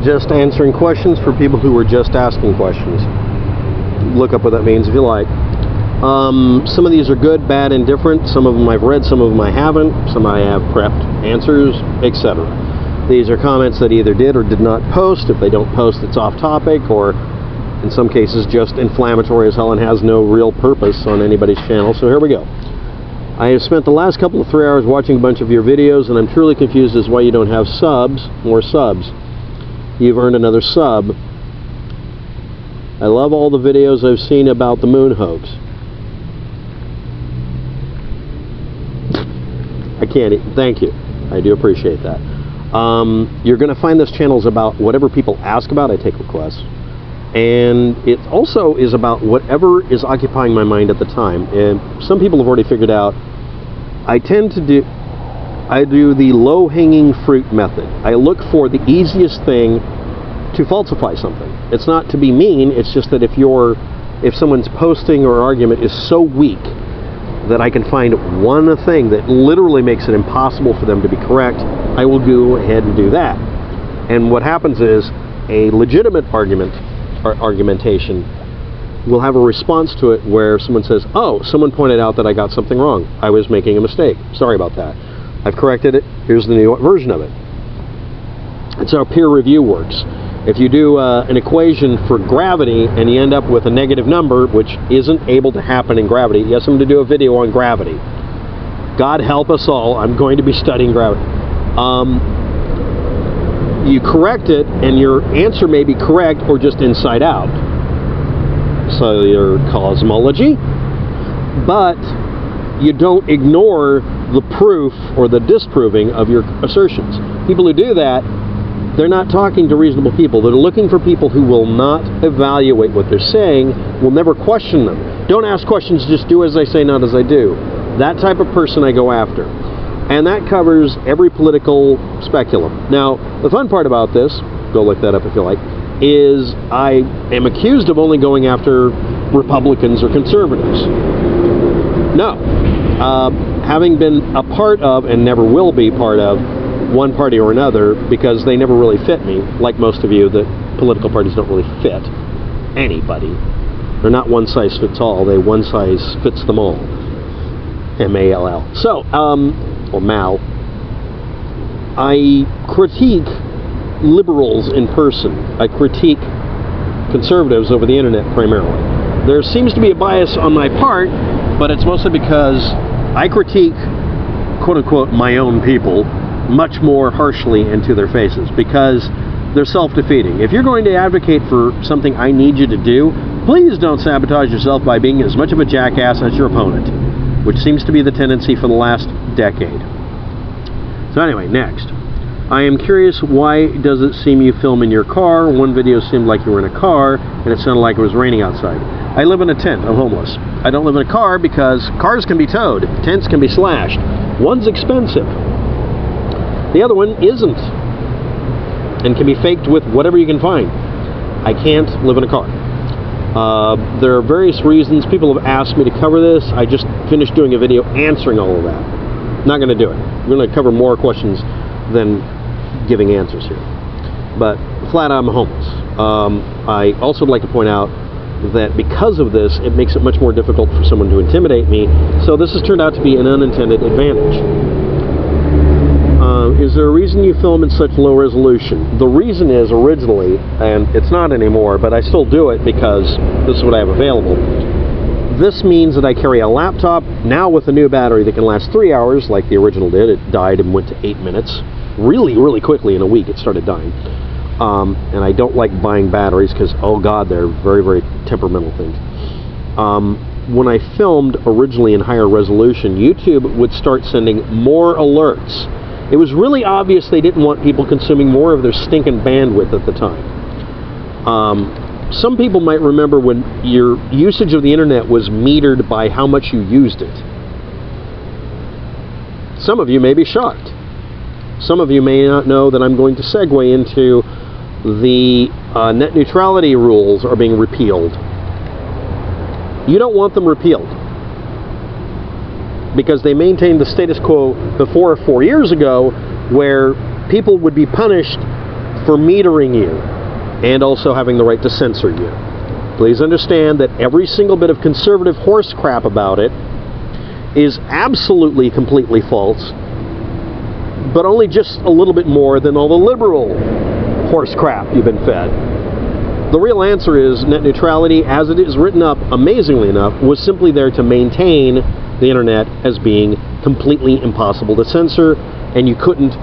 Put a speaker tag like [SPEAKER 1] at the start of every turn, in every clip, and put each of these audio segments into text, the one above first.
[SPEAKER 1] just answering questions for people who were just asking questions. Look up what that means if you like. Some of these are good, bad, indifferent. Some of them I've read, some of them I haven't. Some I have prepped answers, etc. These are comments that either did or did not post. If they don't post, it's off topic, or in some cases just inflammatory as hell and has no real purpose on anybody's channel. So here we go. I have spent the last couple of 3 hours watching a bunch of your videos, and I'm truly confused as why you don't have more subs. You've earned another sub. I love all the videos I've seen about the moon hoax. I can't, thank you. I do appreciate that. You're going to find this channel is about whatever people ask about. I take requests. And it also is about whatever is occupying my mind at the time. And some people have already figured out I do the low-hanging fruit method. I look for the easiest thing to falsify something. It's not to be mean, it's just that if someone's posting or argument is so weak that I can find one thing that literally makes it impossible for them to be correct, I will go ahead and do that. And what happens is a legitimate argument or argumentation will have a response to it where someone says, oh, someone pointed out that I got something wrong. I was making a mistake. Sorry about that. I've corrected it. Here's the new version of it. It's how peer review works. If you do an equation for gravity and you end up with a negative number, which isn't able to happen in gravity, yes, I'm going to do a video on gravity. God help us all. I'm going to be studying gravity. You correct it, and your answer may be correct or just inside out. So your cosmology. But you don't ignore the proof or the disproving of your assertions. People who do that, they're not talking to reasonable people. They're looking for people who will not evaluate what they're saying, will never question them. Don't ask questions, just do as I say, not as I do. That type of person I go after. And that covers every political speculum. Now, the fun part about this, go look that up if you like, is I am accused of only going after Republicans or conservatives. No. Having been a part of, and never will be part of, one party or another, because they never really fit me, like most of you, that political parties don't really fit anybody. They're not one size fits all, they one size fits them all. M-A-L-L. So, or Mal, I critique liberals in person. I critique conservatives over the internet primarily. There seems to be a bias on my part, but it's mostly because I critique, quote-unquote, my own people much more harshly into their faces, because they're self-defeating. If you're going to advocate for something I need you to do, please don't sabotage yourself by being as much of a jackass as your opponent, which seems to be the tendency for the last decade. So anyway, next. I am curious, why does it seem you film in your car? One video seemed like you were in a car, and it sounded like it was raining outside. I live in a tent. I'm homeless. I don't live in a car because cars can be towed. Tents can be slashed. One's expensive. The other one isn't, and can be faked with whatever you can find. I can't live in a car. There are various reasons. People have asked me to cover this. I just finished doing a video answering all of that. Not going to do it. We're going to cover more questions than giving answers here. But flat out, I'm homeless. I also would like to point out that because of this, it makes it much more difficult for someone to intimidate me. So this has turned out to be an unintended advantage. Is there a reason you film in such low resolution? The reason is originally, and it's not anymore, but I still do it because this is what I have available. This means that I carry a laptop, now with a new battery that can last 3 hours, like the original did. It died and went to 8 minutes. Really, really quickly, in a week, it started dying. And I don't like buying batteries because, oh God, they're very, very temperamental things. When I filmed originally in higher resolution, YouTube would start sending more alerts. It was really obvious they didn't want people consuming more of their stinking bandwidth at the time. Some people might remember when your usage of the internet was metered by how much you used it. Some of you may be shocked. Some of you may not know that I'm going to segue into the net neutrality rules are being repealed. You don't want them repealed, because they maintained the status quo before 4 years ago, where people would be punished for metering you and also having the right to censor you. Please understand that every single bit of conservative horse crap about it is absolutely, completely false, but only just a little bit more than all the liberal horse crap you've been fed. The real answer is net neutrality, as it is written up, amazingly enough, was simply there to maintain the internet as being completely impossible to censor, and you couldn't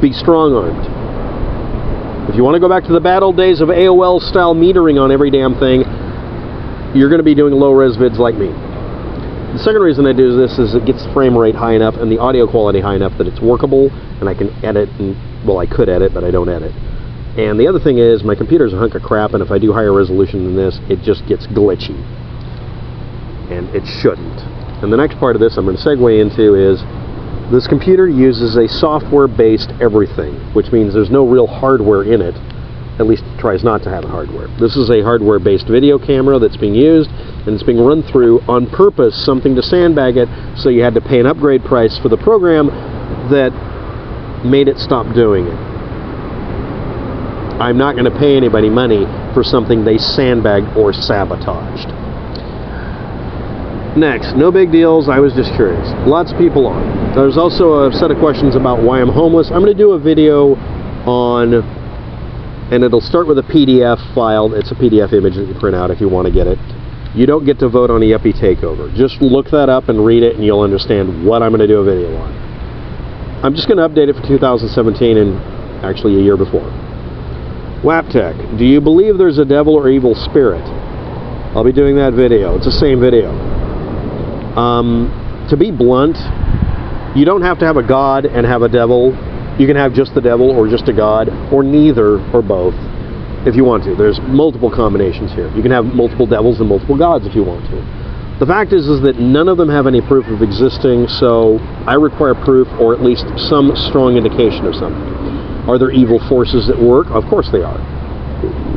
[SPEAKER 1] be strong-armed. If you want to go back to the bad old days of AOL-style metering on every damn thing, you're going to be doing low-res vids like me. The second reason I do this is it gets the frame rate high enough and the audio quality high enough that it's workable, and I can edit, and, well, I could edit, but I don't edit. And the other thing is, my computer's a hunk of crap, and if I do higher resolution than this, it just gets glitchy. And it shouldn't. And the next part of this I'm going to segue into is, this computer uses a software-based everything, which means there's no real hardware in it. At least it tries not to have a hardware. This is a hardware-based video camera that's being used, and it's being run through on purpose, something to sandbag it, so you had to pay an upgrade price for the program that made it stop doing it. I'm not going to pay anybody money for something they sandbagged or sabotaged. Next, no big deals, I was just curious. Lots of people are. There's also a set of questions about why I'm homeless. I'm going to do a video on, and it'll start with a PDF file. It's a PDF image that you print out if you want to get it. You don't get to vote on a Yuppie takeover. Just look that up and read it, and you'll understand what I'm going to do a video on. I'm just going to update it for 2017 and actually a year before. Waptek, do you believe there's a devil or evil spirit? I'll be doing that video. It's the same video. To be blunt, you don't have to have a god and have a devil. You can have just the devil or just a god, or neither, or both, if you want to. There's multiple combinations here. You can have multiple devils and multiple gods if you want to. The fact is that none of them have any proof of existing, so I require proof, or at least some strong indication of something. Are there evil forces at work? Of course they are.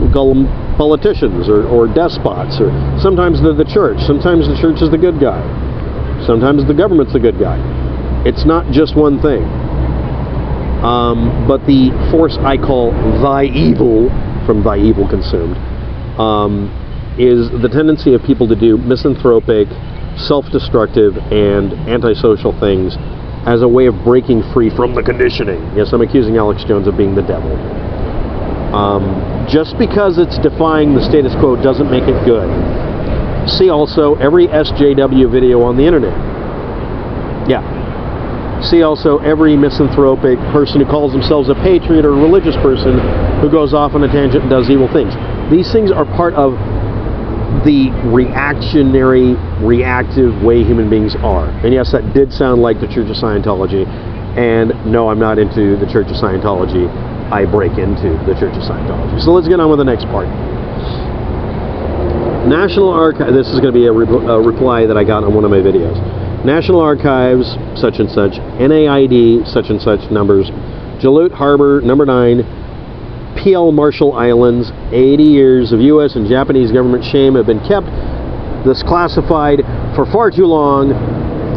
[SPEAKER 1] We call them politicians or despots, or sometimes they're the church. Sometimes the church is the good guy. Sometimes the government's the good guy. It's not just one thing. But the force I call thy evil, from thy evil consumed, is the tendency of people to do misanthropic, self-destructive, and antisocial things as a way of breaking free from the conditioning. Yes, I'm accusing Alex Jones of being the devil. Just because it's defying the status quo doesn't make it good. See also every SJW video on the internet. Yeah. See also every misanthropic person who calls themselves a patriot or a religious person who goes off on a tangent and does evil things. These things are part of the reactionary, reactive way human beings are. And yes, that did sound like the Church of Scientology. And no, I'm not into the Church of Scientology. I break into the Church of Scientology. So let's get on with the next part. National Archives, this is going to be a reply that I got on one of my videos. National Archives, such and such, NAID, such and such numbers, Jalute Harbor, number 9, PL Marshall Islands, 80 years of U.S. and Japanese government shame have been kept classified for far too long.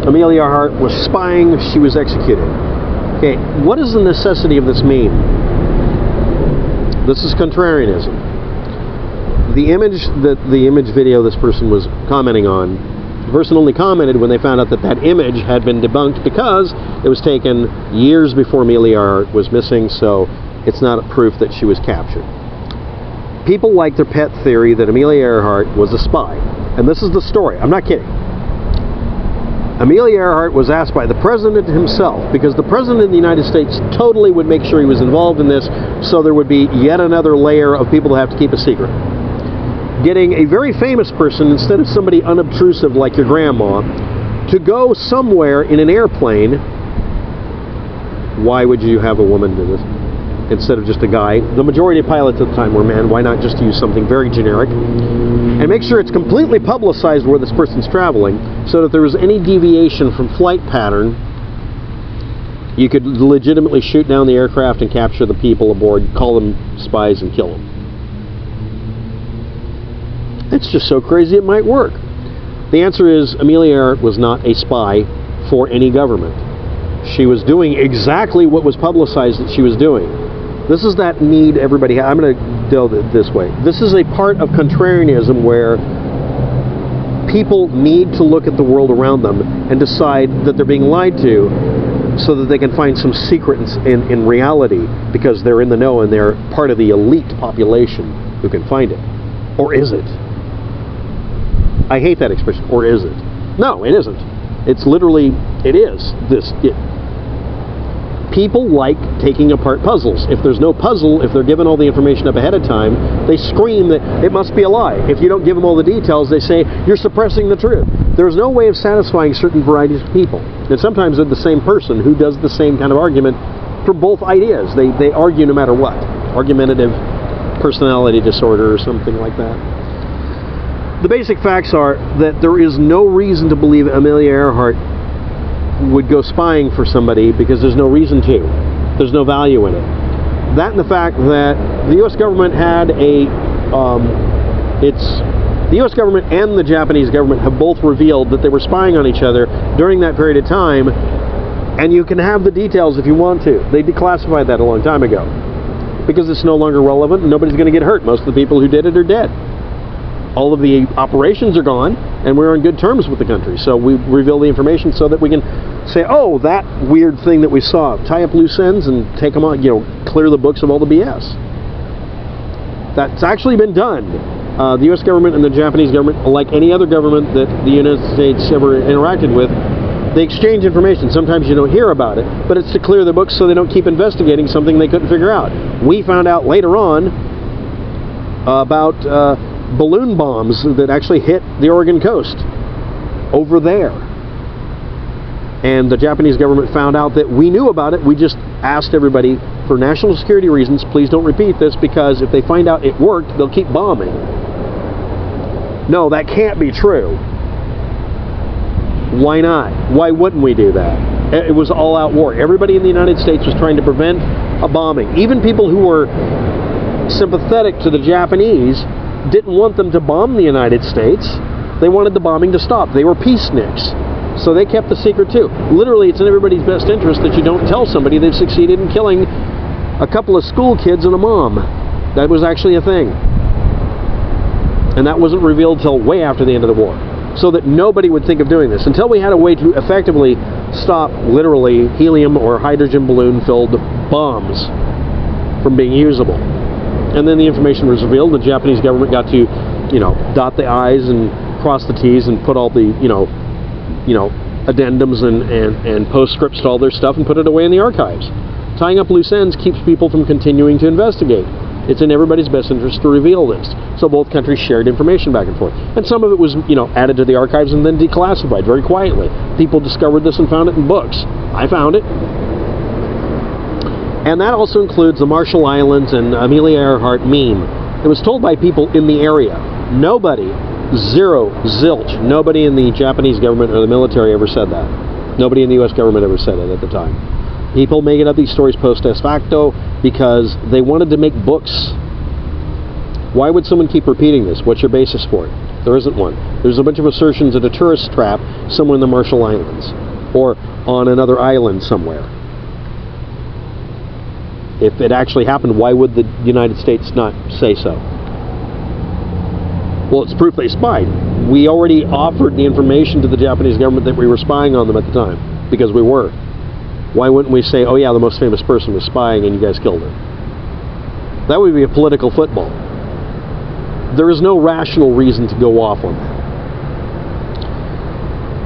[SPEAKER 1] Amelia Earhart was spying, she was executed. Okay, what does the necessity of this mean? This is contrarianism. The image video this person was commenting on, the person only commented when they found out that that image had been debunked because it was taken years before Amelia Earhart was missing, so it's not a proof that she was captured. People like their pet theory that Amelia Earhart was a spy. And this is the story. I'm not kidding. Amelia Earhart was asked by the president himself, because the president of the United States totally would make sure he was involved in this, so there would be yet another layer of people to have to keep a secret. Getting a very famous person, instead of somebody unobtrusive like your grandma, to go somewhere in an airplane. Why would you have a woman do this instead of just a guy? The majority of pilots at the time were men. Why not just use something very generic? And make sure it's completely publicized where this person's traveling, so that if there was any deviation from flight pattern, you could legitimately shoot down the aircraft and capture the people aboard, call them spies, and kill them. It's just so crazy it might work. The answer is Amelia Earhart was not a spy for any government. She was doing exactly what was publicized that she was doing. This is that need everybody has. I'm going to delve it this way. This is a part of contrarianism where people need to look at the world around them and decide that they're being lied to so that they can find some secret in reality because they're in the know and they're part of the elite population who can find it. Or is it? I hate that expression, or is it? No, it isn't. It's literally, it is. People like taking apart puzzles. If there's no puzzle, if they're given all the information up ahead of time, they scream that it must be a lie. If you don't give them all the details, they say you're suppressing the truth. There's no way of satisfying certain varieties of people. And sometimes they're the same person who does the same kind of argument for both ideas. They argue no matter what. Argumentative personality disorder or something like that. The basic facts are that there is no reason to believe Amelia Earhart would go spying for somebody because there's no reason to. There's no value in it. That and the fact that the U.S. government had the U.S. government and the Japanese government have both revealed that they were spying on each other during that period of time, and you can have the details if you want to. They declassified that a long time ago because it's no longer relevant and nobody's going to get hurt. Most of the people who did it are dead. All of the operations are gone, and we're on good terms with the country. So we reveal the information so that we can say, oh, that weird thing that we saw, tie up loose ends and take them on, clear the books of all the BS. That's actually been done. The U.S. government and the Japanese government, like any other government that the United States ever interacted with, they exchange information. Sometimes you don't hear about it, but it's to clear the books so they don't keep investigating something they couldn't figure out. We found out later on about balloon bombs that actually hit the Oregon coast over there. And the Japanese government found out that we knew about it. We just asked everybody, for national security reasons, please don't repeat this, because if they find out it worked, they'll keep bombing. No, that can't be true. Why not? Why wouldn't we do that? It was all-out war. Everybody in the United States was trying to prevent a bombing. Even people who were sympathetic to the Japanese didn't want them to bomb the United States. They wanted the bombing to stop. They were peaceniks. So they kept the secret too. Literally, it's in everybody's best interest that you don't tell somebody they've succeeded in killing a couple of school kids and a mom. That was actually a thing. And that wasn't revealed till way after the end of the war. So that nobody would think of doing this. Until we had a way to effectively stop, literally, helium or hydrogen balloon-filled bombs from being usable. And then the information was revealed. The Japanese government got to, dot the I's and cross the T's and put all the, addendums and postscripts to all their stuff and put it away in the archives. Tying up loose ends keeps people from continuing to investigate. It's in everybody's best interest to reveal this. So both countries shared information back and forth. And some of it was, added to the archives and then declassified very quietly. People discovered this and found it in books. I found it. And that also includes the Marshall Islands and Amelia Earhart meme. It was told by people in the area. Nobody, zero, zilch, nobody in the Japanese government or the military ever said that. Nobody in the U.S. government ever said it at the time. People making up these stories post facto because they wanted to make books. Why would someone keep repeating this? What's your basis for it? There isn't one. There's a bunch of assertions at a tourist trap somewhere in the Marshall Islands or on another island somewhere. If it actually happened, why would the United States not say so? Well, it's proof they spied. We already offered the information to the Japanese government that we were spying on them at the time, because we were. Why wouldn't we say, oh yeah, the most famous person was spying and you guys killed her? That would be a political football. There is no rational reason to go off on that.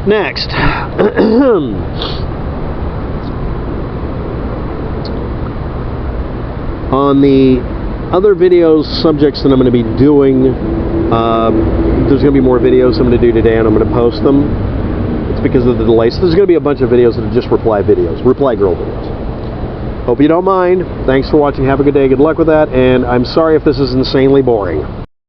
[SPEAKER 1] Next. On the other videos, subjects that I'm going to be doing, there's going to be more videos I'm going to do today, and I'm going to post them. It's because of the delay. So there's going to be a bunch of videos that are just reply videos, reply girl videos. Hope you don't mind. Thanks for watching. Have a good day. Good luck with that. And I'm sorry if this is insanely boring.